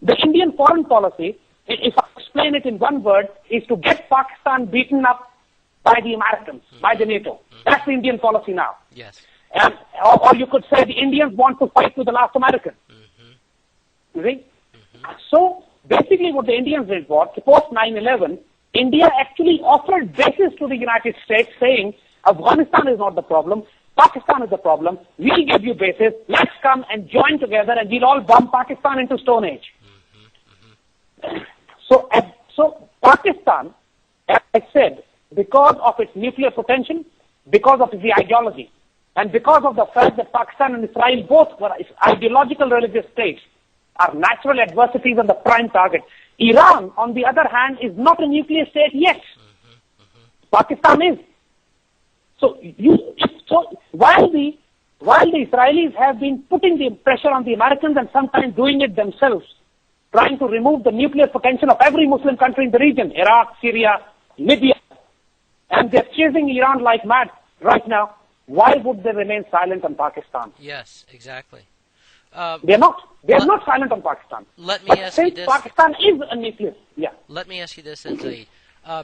The Indian foreign policy, if I explain it in one word, is to get Pakistan beaten up by the Americans, by the NATO. That's the Indian policy now. Yes. Or you could say the Indians want to fight to the last American. You see? So basically what the Indians did was, post 9/11, India actually offered bases to the United States saying, Afghanistan is not the problem, Pakistan is the problem, we'll give you bases, let's come and join together and we'll all bomb Pakistan into Stone Age. So Pakistan, as I said, because of its nuclear potential, because of its ideology, and because of the fact that Pakistan and Israel both were ideological religious states, are natural adversaries and the prime target. Iran, on the other hand, is not a nuclear state yet. Pakistan is. So while the Israelis have been putting the pressure on the Americans and sometimes doing it themselves, trying to remove the nuclear potential of every Muslim country in the region, Iraq, Syria, Libya, and they're chasing Iran like mad right now, why would they remain silent on Pakistan? Yes, exactly. They're not. They're not silent on Pakistan. Let me ask you this. Pakistan is a nuclear. Yeah. Let me ask you this, Zaid,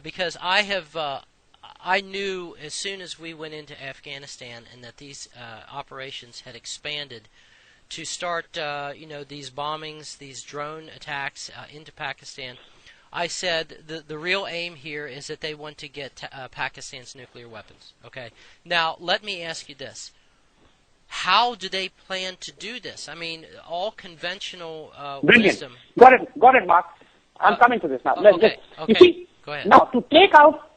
because I knew as soon as we went into Afghanistan and that these operations had expanded to start, these bombings, these drone attacks into Pakistan. I said the real aim here is that they want to get Pakistan's nuclear weapons. Okay. Now let me ask you this: how do they plan to do this? I mean, all conventional wisdom. Got it, Mark. I'm coming to this now. Okay. You see, go ahead. Now to take out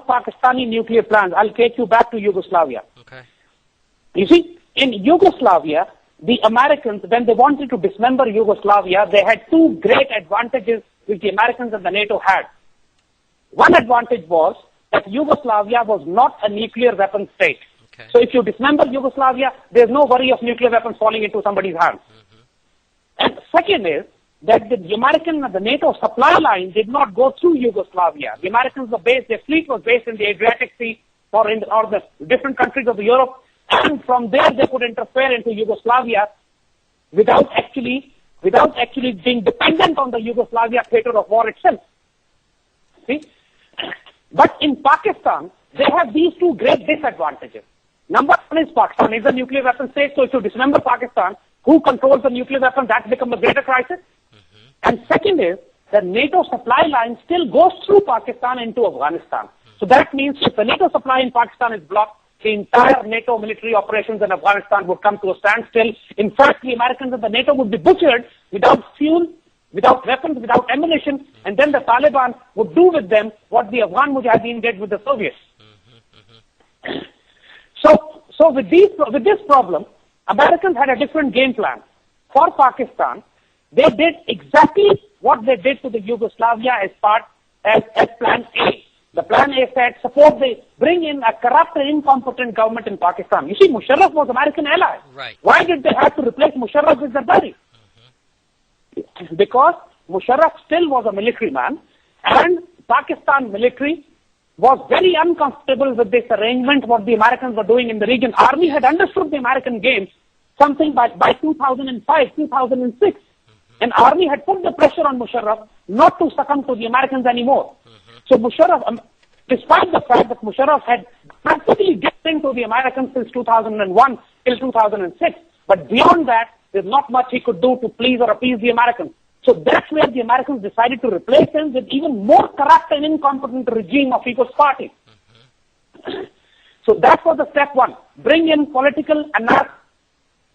Pakistani nuclear plans, I'll take you back to Yugoslavia. Okay. You see, in Yugoslavia, the Americans, when they wanted to dismember Yugoslavia, they had two great advantages which the Americans and the NATO had. One advantage was that Yugoslavia was not a nuclear weapon state. Okay. So if you dismember Yugoslavia, there's no worry of nuclear weapons falling into somebody's hands. And second is that the American and the NATO supply line did not go through Yugoslavia. The Americans were based, their fleet was based in the Adriatic Sea or the different countries of Europe, and from there they could interfere into Yugoslavia without actually being dependent on the Yugoslavia theater of war itself. See? But in Pakistan, they have these two great disadvantages. Number one is Pakistan is a nuclear weapon state, so if you dismember Pakistan, who controls the nuclear weapon, that's become a greater crisis. And second is the NATO supply line still goes through Pakistan into Afghanistan. So that means if the NATO supply in Pakistan is blocked, the entire NATO military operations in Afghanistan would come to a standstill. In fact, the Americans and the NATO would be butchered without fuel, without weapons, without ammunition, and then the Taliban would do with them what the Afghan Mujahideen did with the Soviets. So with this problem, Americans had a different game plan. For Pakistan, they did exactly what they did to the Yugoslavia as plan A. The plan A said, suppose they bring in a corrupt and incompetent government in Pakistan. You see, Musharraf was American ally. Right. Why did they have to replace Musharraf with Zardari? Because Musharraf still was a military man, and Pakistan military was very uncomfortable with this arrangement, what the Americans were doing in the region. Army had understood the American games something by 2005, 2006. And Army had put the pressure on Musharraf not to succumb to the Americans anymore. So Musharraf, despite the fact that Musharraf had practically given to the Americans since 2001 till 2006, but beyond that, there's not much he could do to please or appease the Americans. So that's where the Americans decided to replace him with even more corrupt and incompetent regime of People's Party. So that was the step one. Bring in political anarchy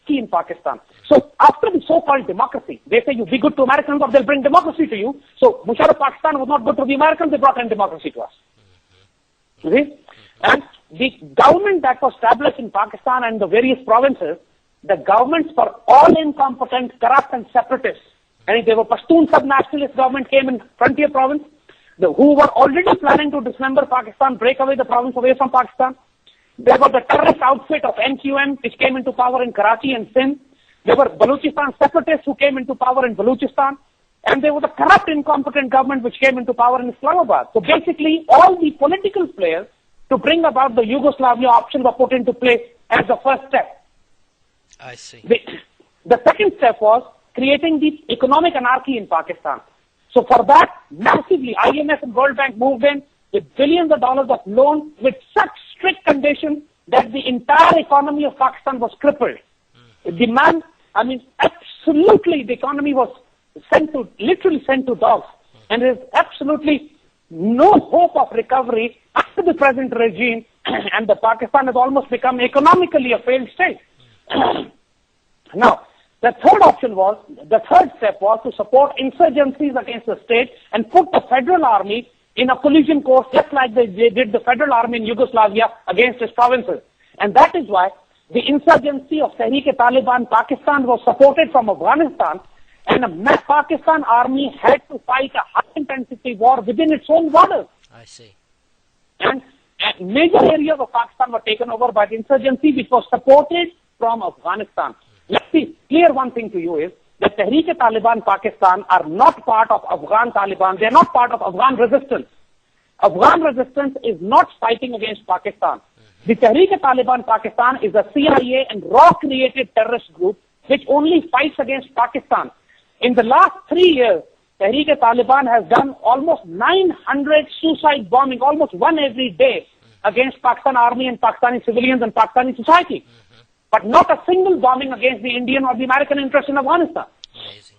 in Pakistan. So after the so-called democracy, they say you be good to Americans or they'll bring democracy to you. So Musharraf Pakistan was not good to the Americans, they brought in democracy to us. Okay? And the government that was established in Pakistan and the various provinces, the governments were all incompetent, corrupt and separatists. And if there were Pashtun sub-nationalist government came in frontier province, who were already planning to dismember Pakistan, break away the province away from Pakistan. There was the terrorist outfit of NQM, which came into power in Karachi and Sindh. There were Balochistan separatists who came into power in Balochistan. And there was a corrupt, incompetent government which came into power in Islamabad. So basically, all the political players to bring about the Yugoslavia option were put into place as the first step. I see. The second step was creating the economic anarchy in Pakistan. So for that, massively, IMF and World Bank moved in with billions of dollars of loans with such strict conditions that the entire economy of Pakistan was crippled. Demand, absolutely, the economy was literally sent to dogs. And there is absolutely no hope of recovery after the present regime, and the Pakistan has almost become economically a failed state. Now, the third step was to support insurgencies against the state and put the federal army in a collision course, just like they did the federal army in Yugoslavia against its provinces. And that is why the insurgency of Tehreek-e-Taliban Pakistan was supported from Afghanistan, and the Pakistan army had to fight a high-intensity war within its own borders. I see. And major areas of Pakistan were taken over by the insurgency, which was supported from Afghanistan. Let's see, clear one thing to you is that Tehreek-e-Taliban Pakistan are not part of Afghan Taliban. They're not part of Afghan resistance. Afghan resistance is not fighting against Pakistan. The Tehreek-e-Taliban Pakistan is a CIA and RAW-created terrorist group which only fights against Pakistan. In the last 3 years, Tehreek-e-Taliban has done almost 900 suicide bombing, almost one every day, against Pakistan army and Pakistani civilians and Pakistani society. But not a single bombing against the Indian or the American interest in Afghanistan. Amazing.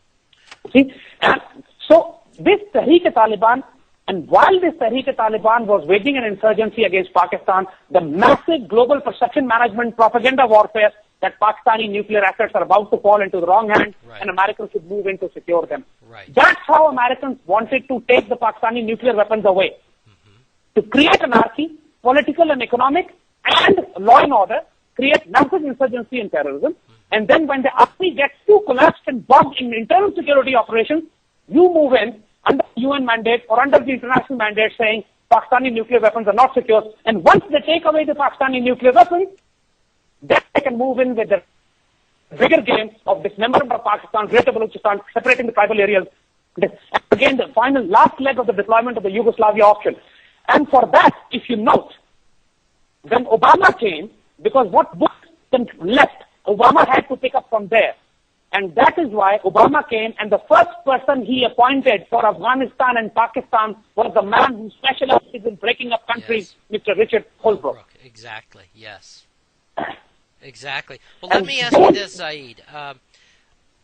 See, and so this Tehreek-e-Taliban, and while this Tehreek-e-Taliban was waging an insurgency against Pakistan, the massive global perception management propaganda warfare that Pakistani nuclear assets are about to fall into the wrong hands, and Americans should move in to secure them. That's how Americans wanted to take the Pakistani nuclear weapons away. To create anarchy, political and economic, and law and order, create massive insurgency and terrorism, and then when the army gets too collapsed and bogged in internal security operations, you move in under UN mandate or under the international mandate saying Pakistani nuclear weapons are not secure, and once they take away the Pakistani nuclear weapons, then they can move in with the bigger game of dismemberment of Pakistan, Greater Balochistan, separating the tribal areas. Again, the final last leg of the deployment of the Yugoslavia option. And for that, if you note, when Obama came, because what Bush left, Obama had to pick up from there. And that is why Obama came, and the first person he appointed for Afghanistan and Pakistan was the man who specializes in breaking up countries, Mr. Richard Holbrooke. Exactly, yes. Exactly. Well, let me ask you this, Zaid.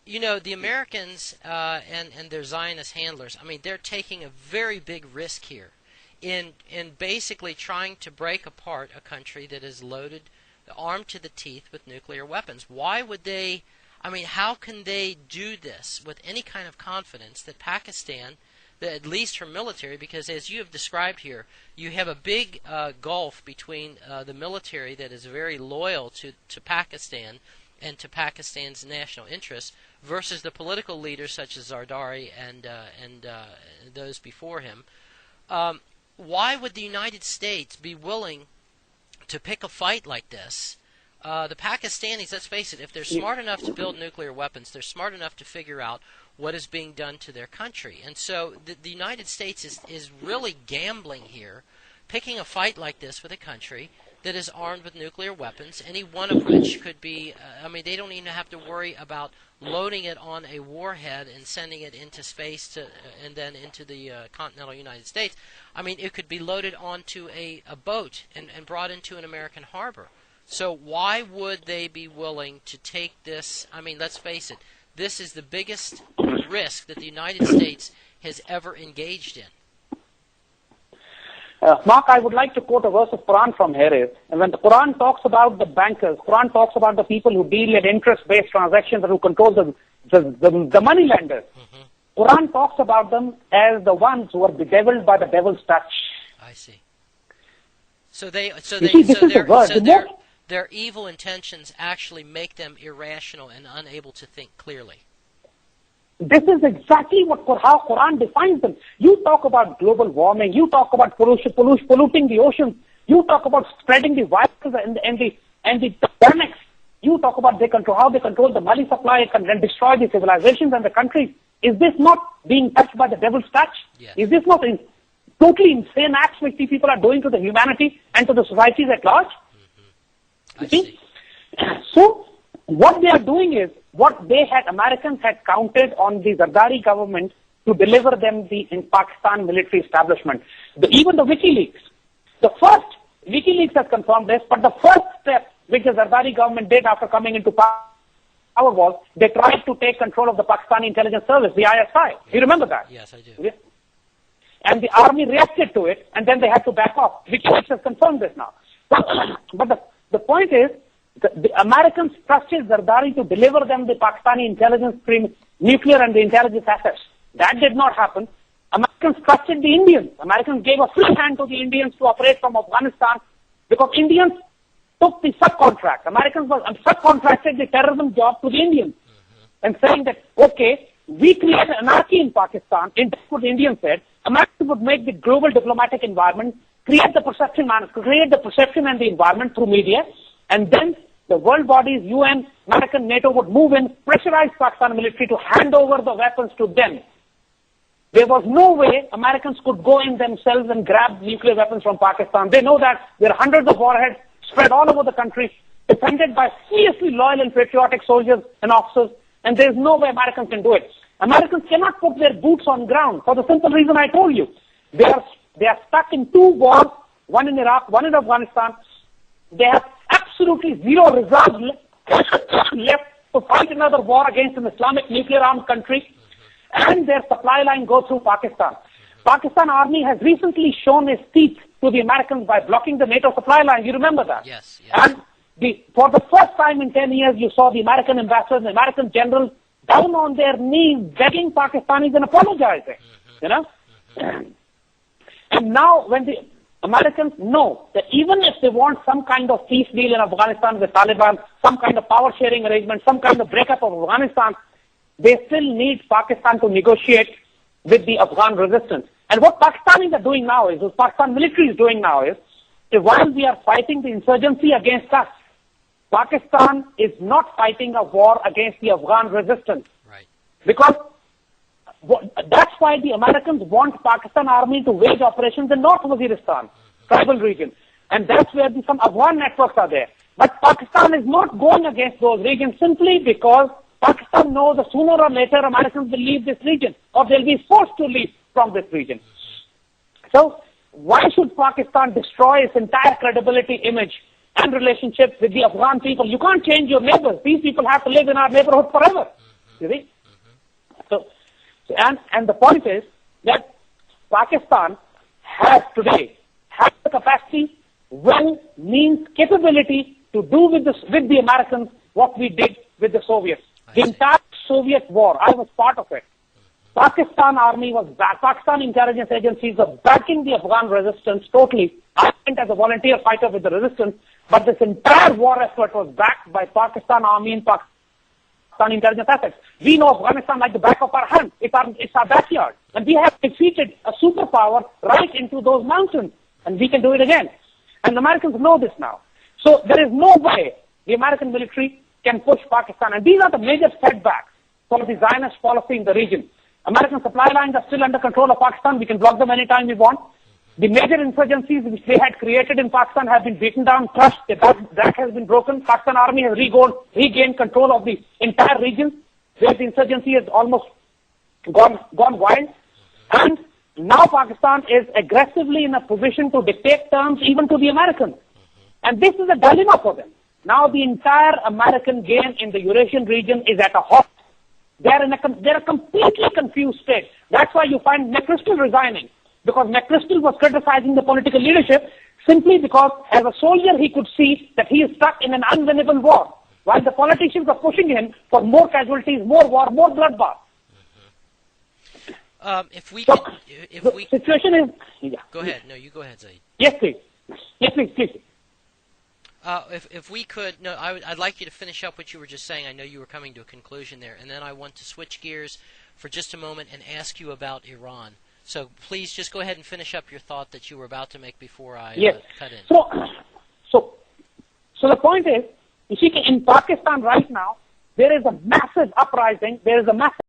The Americans and their Zionist handlers, they're taking a very big risk here in basically trying to break apart a country that is loaded, armed to the teeth with nuclear weapons. Why would they, how can they do this with any kind of confidence that Pakistan, at least her military, because as you have described here, you have a big gulf between the military that is very loyal to Pakistan and to Pakistan's national interests versus the political leaders such as Zardari and those before him. Why would the United States be willing to pick a fight like this? The Pakistanis, let's face it, if they're smart enough to build nuclear weapons, they're smart enough to figure out what is being done to their country. And so the United States is really gambling here, picking a fight like this with a country that is armed with nuclear weapons, any one of which could be, they don't even have to worry about loading it on a warhead and sending it into space and then into the continental United States. It could be loaded onto a boat and brought into an American harbor. So why would they be willing to take this? Let's face it, this is the biggest risk that the United States has ever engaged in. Mark, I would like to quote a verse of Quran from here. And when the Quran talks about the bankers, Quran talks about the people who deal in interest-based transactions and who control the money lenders. Quran talks about them as the ones who are bedeviled by the devil's touch. I see. So their evil intentions actually make them irrational and unable to think clearly. This is exactly how Quran defines them. You talk about global warming, you talk about polluting the oceans, you talk about spreading the viruses and the pandemics. You talk about how they control the money supply and destroy the civilizations and the countries. Is this not being touched by the devil's touch? Yes. Is this not totally insane acts which these people are doing to the humanity and to the societies at large? I see. So, what they are doing is, Americans had counted on the Zardari government to deliver them the in Pakistan military establishment. Even the WikiLeaks. WikiLeaks has confirmed this, but the first step which the Zardari government did after coming into power was they tried to take control of the Pakistani intelligence service, the ISI. You remember that? Yes, I do. Yeah. And the army reacted to it, and then they had to back off. WikiLeaks has confirmed this now. But the point is, the Americans trusted Zardari to deliver them the Pakistani intelligence stream, nuclear and the intelligence assets. That did not happen. Americans trusted the Indians. Americans gave a free hand to the Indians to operate from Afghanistan because Indians took the subcontract. Americans subcontracted the terrorism job to the Indians and saying that, okay, we create anarchy in Pakistan, and that's what the Indians said. Americans would make the global diplomatic environment, create the perception and the environment through media, and then the world bodies, UN, American, NATO would move in, pressurize Pakistan military to hand over the weapons to them. There was no way Americans could go in themselves and grab nuclear weapons from Pakistan. They know that there are hundreds of warheads spread all over the country, defended by fiercely loyal and patriotic soldiers and officers, and there is no way Americans can do it. Americans cannot put their boots on ground for the simple reason I told you. They are stuck in two wars, one in Iraq, one in Afghanistan. They have absolutely zero reserves left to fight another war against an Islamic nuclear-armed country, and their supply line goes through Pakistan. Pakistan army has recently shown its teeth to the Americans by blocking the NATO supply line. You remember that? Yes. And for the first time in 10 years, you saw the American ambassadors, the American generals down on their knees begging Pakistanis and apologizing. You know? And now when the Americans know that even if they want some kind of peace deal in Afghanistan with Taliban, some kind of power sharing arrangement, some kind of breakup of Afghanistan, they still need Pakistan to negotiate with the Afghan resistance. And what Pakistanis are doing now is, what Pakistan military is doing now is while we are fighting the insurgency against us, Pakistan is not fighting a war against the Afghan resistance. Right. Because that's why the Americans want Pakistan army to wage operations in North Waziristan, tribal region. And that's where some Afghan networks are there. But Pakistan is not going against those regions simply because Pakistan knows that sooner or later Americans will leave this region, or they'll be forced to leave from this region. So why should Pakistan destroy its entire credibility, image, and relationship with the Afghan people? You can't change your neighbors. These people have to live in our neighborhood forever. You see? So, and the point is that Pakistan has today the capacity, will, means, capability to do with the Americans what we did with the Soviets. The entire Soviet war, I was part of it. Pakistan army was back. Pakistan intelligence agencies were backing the Afghan resistance totally. I went as a volunteer fighter with the resistance, but this entire war effort was backed by Pakistan army and Pakistan intelligence assets. We know Afghanistan like the back of our hand. It's our backyard. And we have defeated a superpower right into those mountains. And we can do it again. And the Americans know this now. So there is no way the American military can push Pakistan. And these are the major setbacks for the Zionist policy in the region. American supply lines are still under control of Pakistan. We can block them anytime we want. The major insurgencies which they had created in Pakistan have been beaten down, crushed. The back has been broken. Pakistan army has regained control of the entire region, where the insurgency has almost gone wild. And now Pakistan is aggressively in a position to dictate terms even to the Americans. And this is a dilemma for them. Now the entire American game in the Eurasian region is at a halt. They're a completely confused state. That's why you find McChrystal resigning, because McChrystal was criticizing the political leadership simply because as a soldier he could see that he is stuck in an unwinnable war, while the politicians are pushing him for more casualties, more war, more bloodbath. The situation is... Yeah. Go ahead. No, you go ahead, Zaid. Yes, please. Yes, please. If we could, no, I'd like you to finish up what you were just saying. I know you were coming to a conclusion there, and then I want to switch gears for just a moment and ask you about Iran. So please just go ahead and finish up your thought that you were about to make before I cut in. So the point is, you see, in Pakistan right now, there is a massive uprising. There is a massive